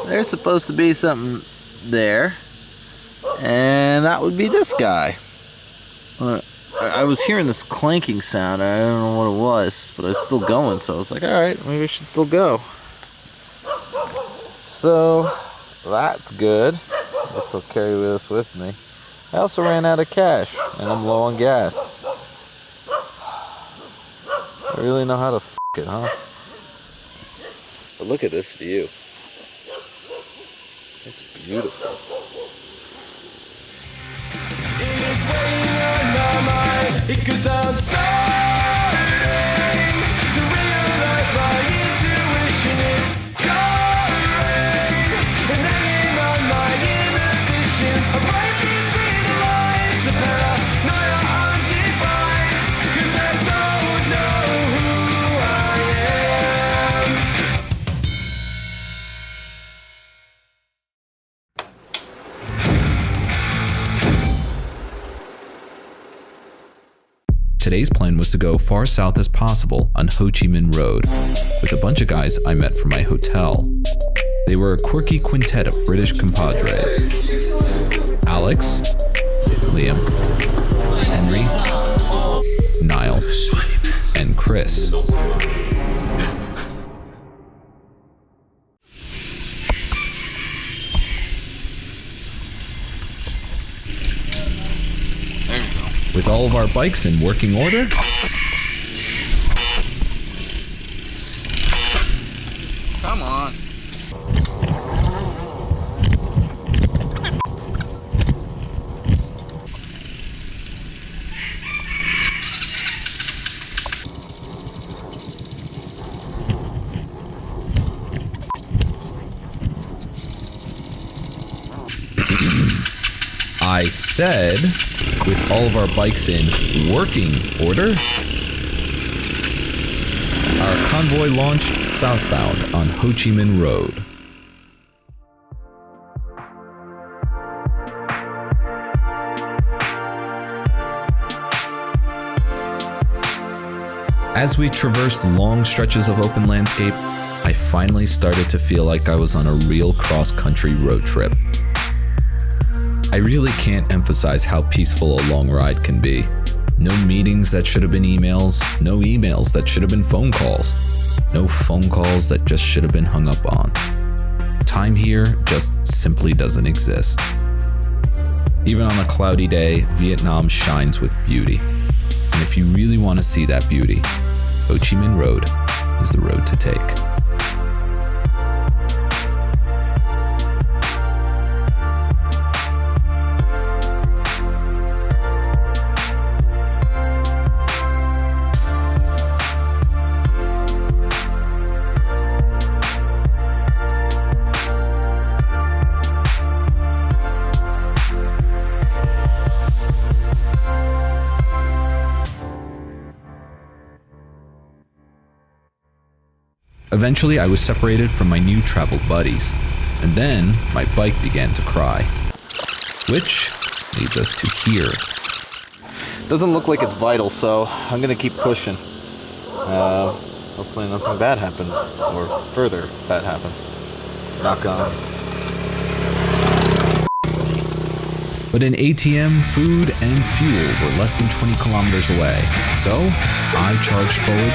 there's supposed to be something there, and that would be this guy. I was hearing this clanking sound. I don't know what it was, but I was still going, so I was like, alright, maybe I should still go. So, that's good. I guess I'll carry this with me. I also ran out of cash, and I'm low on gas. I really know how to f*** it, huh? But look at this view. It's beautiful. It's weighing on my mind because I'm starting to realize my intuition is jarring and hanging on my inhibition. I might be treated alive to paranoia undefined because I don't know who I am. Today's plan was to go far south as possible on Ho Chi Minh Road with a bunch of guys I met from my hotel. They were a quirky quintet of British compadres: Alex, Liam, Henry, Niall, and Chris. With all of our bikes in working order, Come on. I said, with all of our bikes in working order, our convoy launched southbound on Ho Chi Minh Road. As we traversed long stretches of open landscape, I finally started to feel like I was on a real cross-country road trip. I really can't emphasize how peaceful a long ride can be. No meetings that should have been emails, no emails that should have been phone calls, no phone calls that just should have been hung up on. Time here just simply doesn't exist. Even on a cloudy day, Vietnam shines with beauty. And if you really want to see that beauty, Ho Chi Minh Road is the road to take. Eventually, I was separated from my new travel buddies, and then my bike began to cry. Which leads us to here. Doesn't look like it's vital, so I'm gonna keep pushing. Hopefully nothing bad happens, or further bad happens. Knock on. But an ATM, food, and fuel were less than 20 kilometers away, so I charged forward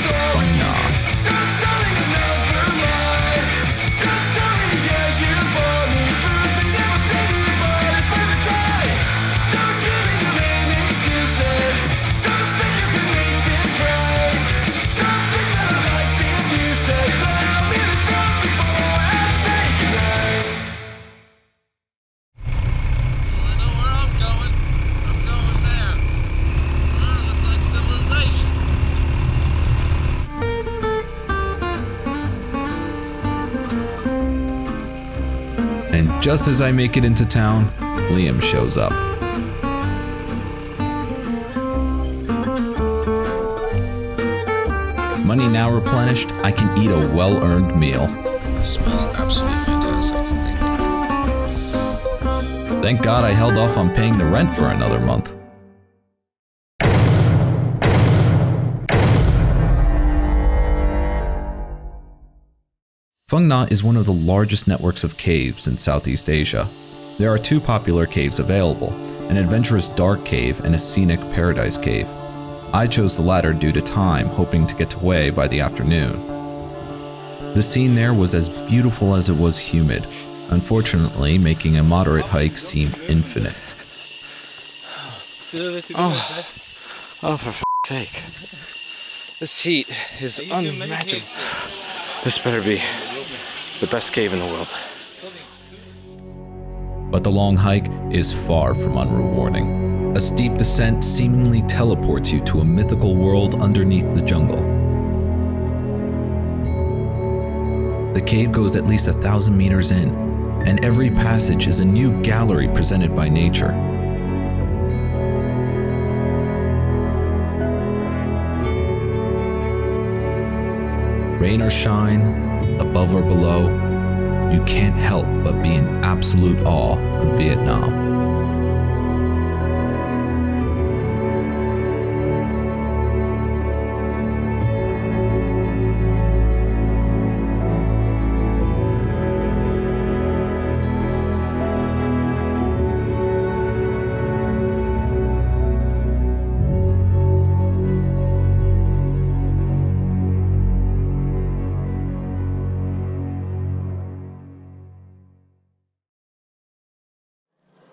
to Phong Nha. And just as I make it into town, Liam shows up. Money now replenished, I can eat a well-earned meal. It smells absolutely fantastic. Thank God I held off on paying the rent for another month. Phong Nha is one of the largest networks of caves in Southeast Asia. There are two popular caves available, an adventurous dark cave and a scenic paradise cave. I chose the latter due to time, hoping to get to Hue by the afternoon. The scene there was as beautiful as it was humid, unfortunately making a moderate hike seem infinite. Oh, for f***'s sake. This heat is unimaginable. This better be the best cave in the world. But the long hike is far from unrewarding. A steep descent seemingly teleports you to a mythical world underneath the jungle. The cave goes at least 1,000 meters in, and every passage is a new gallery presented by nature. Rain or shine, above or below, you can't help but be in absolute awe of Vietnam.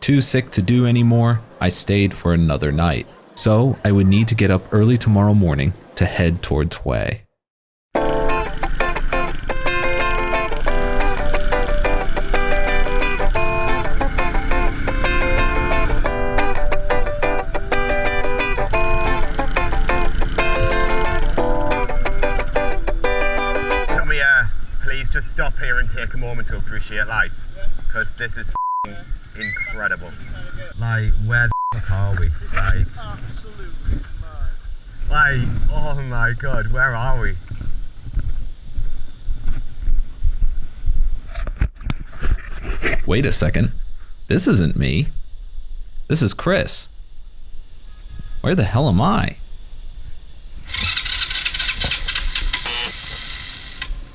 Too sick to do anymore, I stayed for another night. So I would need to get up early tomorrow morning to head towards Hue. Can we please just stop here and take a moment to appreciate life? Because this is incredible. Like, where the fuck are we? Like, oh my god, where are we? Wait a second. This isn't me. This is Chris. Where the hell am I?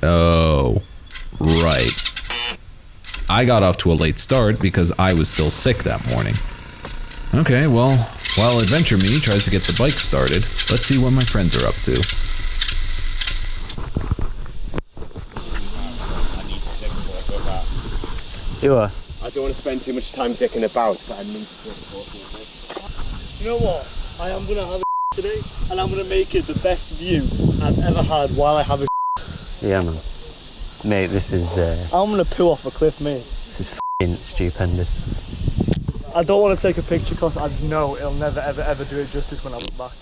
Oh, right. I got off to a late start because I was still sick that morning. Okay, well, while Adventure Me tries to get the bike started, let's see what my friends are up to. You are? I don't want to spend too much time dicking about, but I need to You know what? I am going to have a today, and I'm going to make it the best view I've ever had while I have a Yeah, man. Mate, this is I'm going to poo off a cliff, mate. this is f***ing stupendous. I don't want to take a picture because I know it'll never, ever, ever do it justice when I look back.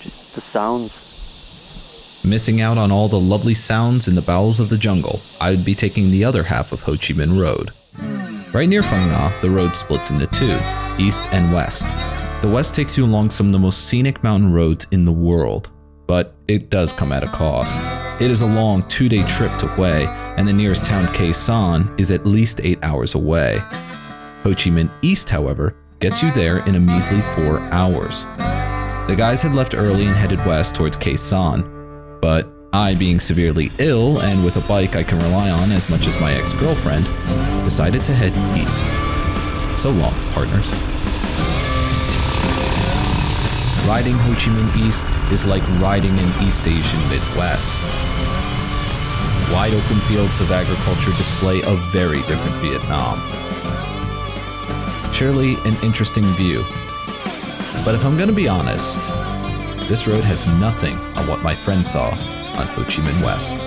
Just the sounds. Missing out on all the lovely sounds in the bowels of the jungle, I would be taking the other half of Ho Chi Minh Road. Right near Phong Nha, the road splits into two, east and west. The west takes you along some of the most scenic mountain roads in the world, but it does come at a cost. It is a long 2-day trip to Hue, and the nearest town, Khe Sanh, is at least 8 hours away. Ho Chi Minh East, however, gets you there in a measly 4 hours. The guys had left early and headed west towards Khe Sanh, but I, being severely ill and with a bike I can rely on as much as my ex-girlfriend, decided to head east. So long, partners. Riding Ho Chi Minh East is like riding an East Asian Midwest. Wide open fields of agriculture display a very different Vietnam. Surely an interesting view. But if I'm gonna be honest, this road has nothing on what my friend saw on Ho Chi Minh West.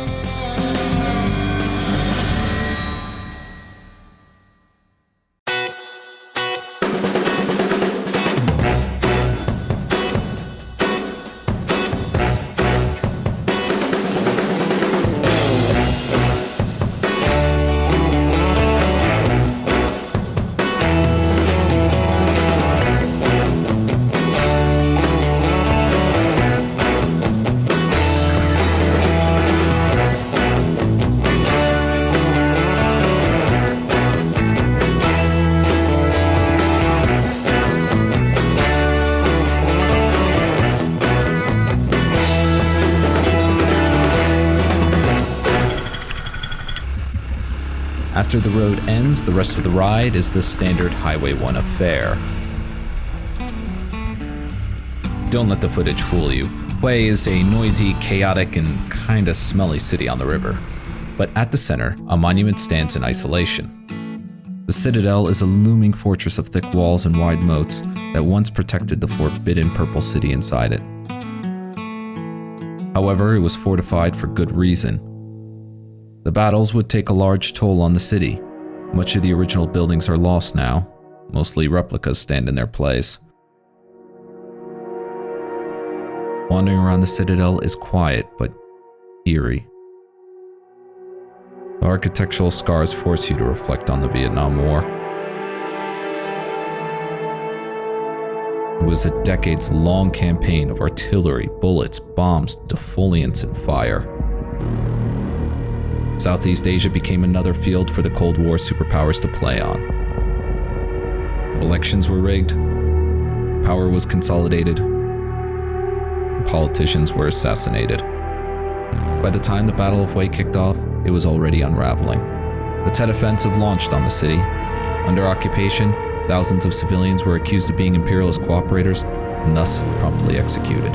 After the road ends, the rest of the ride is the standard Highway 1 affair. Don't let the footage fool you. Hue is a noisy, chaotic, and kinda smelly city on the river. But at the center, a monument stands in isolation. The Citadel is a looming fortress of thick walls and wide moats that once protected the forbidden purple city inside it. However, it was fortified for good reason. The battles would take a large toll on the city. Much of the original buildings are lost now. Mostly replicas stand in their place. Wandering around the Citadel is quiet but eerie. The architectural scars force you to reflect on the Vietnam War. It was a decades-long campaign of artillery, bullets, bombs, defoliants, and fire. Southeast Asia became another field for the Cold War superpowers to play on. Elections were rigged, power was consolidated, and politicians were assassinated. By the time the Battle of Hue kicked off, it was already unraveling. The Tet Offensive launched on the city. Under occupation, thousands of civilians were accused of being imperialist cooperators and thus promptly executed.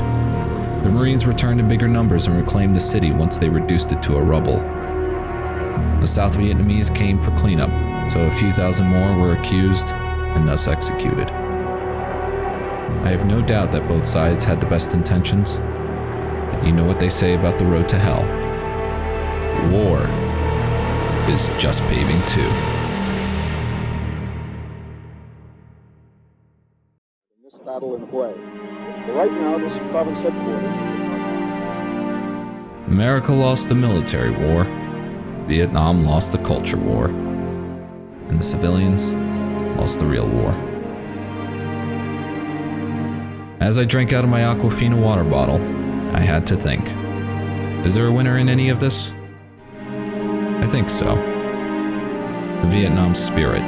The Marines returned in bigger numbers and reclaimed the city once they reduced it to a rubble. The South Vietnamese came for cleanup, so a few thousand more were accused and thus executed. I have no doubt that both sides had the best intentions, but you know what they say about the road to hell. War is just paving too. This battle in Hue. But right now, this is province headquarters. America lost the military war, Vietnam lost the culture war, and the civilians lost the real war. As I drank out of my Aquafina water bottle, I had to think, is there a winner in any of this? I think so. The Vietnam spirit.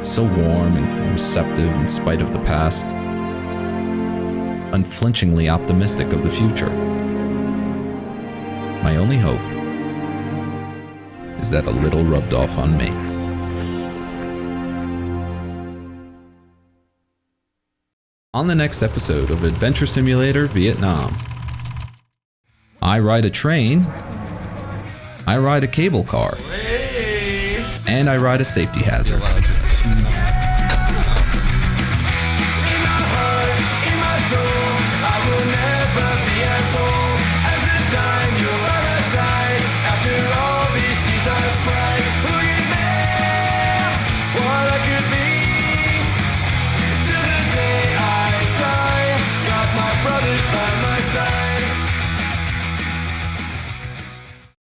So warm and receptive in spite of the past. Unflinchingly optimistic of the future. My only hope is that a little rubbed off on me. On the next episode of Adventure Simulator Vietnam, I ride a train, I ride a cable car, and I ride a safety hazard.